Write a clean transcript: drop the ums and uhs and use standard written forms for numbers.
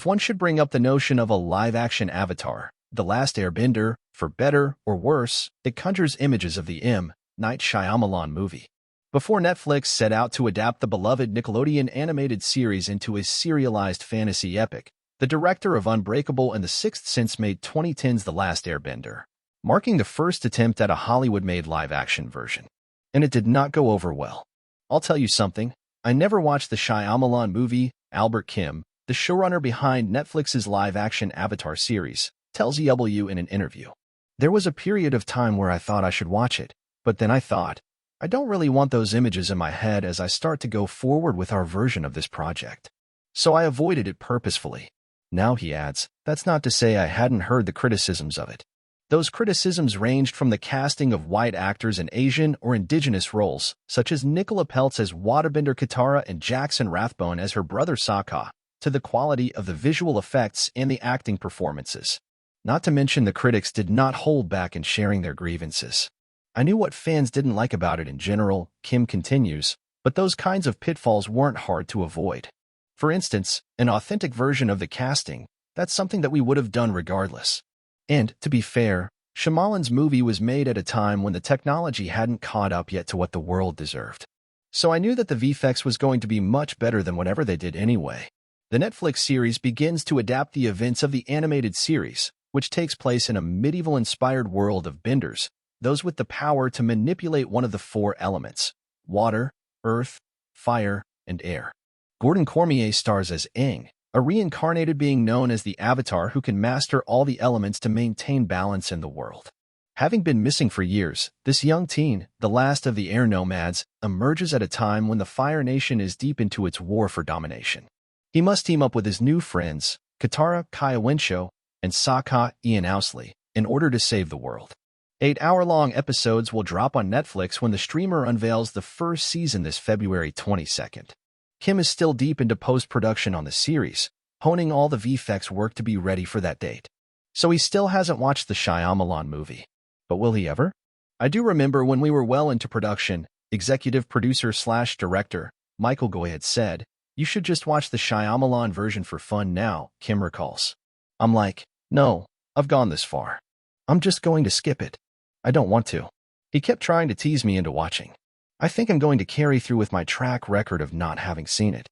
If one should bring up the notion of a live-action Avatar, The Last Airbender, for better or worse, it conjures images of the M. Night Shyamalan movie. Before Netflix set out to adapt the beloved Nickelodeon animated series into a serialized fantasy epic, the director of Unbreakable and The Sixth Sense made 2010's The Last Airbender, marking the first attempt at a Hollywood-made live-action version. And it did not go over well. I'll tell you something, I never watched the Shyamalan movie. Albert Kim, the showrunner behind Netflix's live-action Avatar series, tells EW in an interview. There was a period of time where I thought I should watch it, but then I thought, I don't really want those images in my head as I start to go forward with our version of this project. So I avoided it purposefully. Now, he adds, that's not to say I hadn't heard the criticisms of it. Those criticisms ranged from the casting of white actors in Asian or indigenous roles, such as Nicola Peltz as Waterbender Katara and Jackson Rathbone as her brother Sokka, to the quality of the visual effects and the acting performances. Not to mention the critics did not hold back in sharing their grievances. I knew what fans didn't like about it in general, Kim continues, but those kinds of pitfalls weren't hard to avoid. For instance, an authentic version of the casting, that's something that we would have done regardless. And, to be fair, Shyamalan's movie was made at a time when the technology hadn't caught up yet to what the world deserved. So I knew that the VFX was going to be much better than whatever they did anyway. The Netflix series begins to adapt the events of the animated series, which takes place in a medieval-inspired world of benders, those with the power to manipulate one of the four elements: water, earth, fire, and air. Gordon Cormier stars as Aang, a reincarnated being known as the Avatar who can master all the elements to maintain balance in the world. Having been missing for years, this young teen, the last of the air nomads, emerges at a time when the Fire Nation is deep into its war for domination. He must team up with his new friends, Katara, Kaya Winshow, and Sokka, Ian Owsley, in order to save the world. 8-hour-long episodes will drop on Netflix when the streamer unveils the first season this February 22nd. Kim is still deep into post-production on the series, honing all the VFX work to be ready for that date. So he still hasn't watched the Shyamalan movie. But will he ever? I do remember when we were well into production, executive producer/director Michael Goy had said, "You should just watch the Shyamalan version for fun now," Kim recalls. I'm like, no, I've gone this far. I'm just going to skip it. I don't want to. He kept trying to tease me into watching. I think I'm going to carry through with my track record of not having seen it.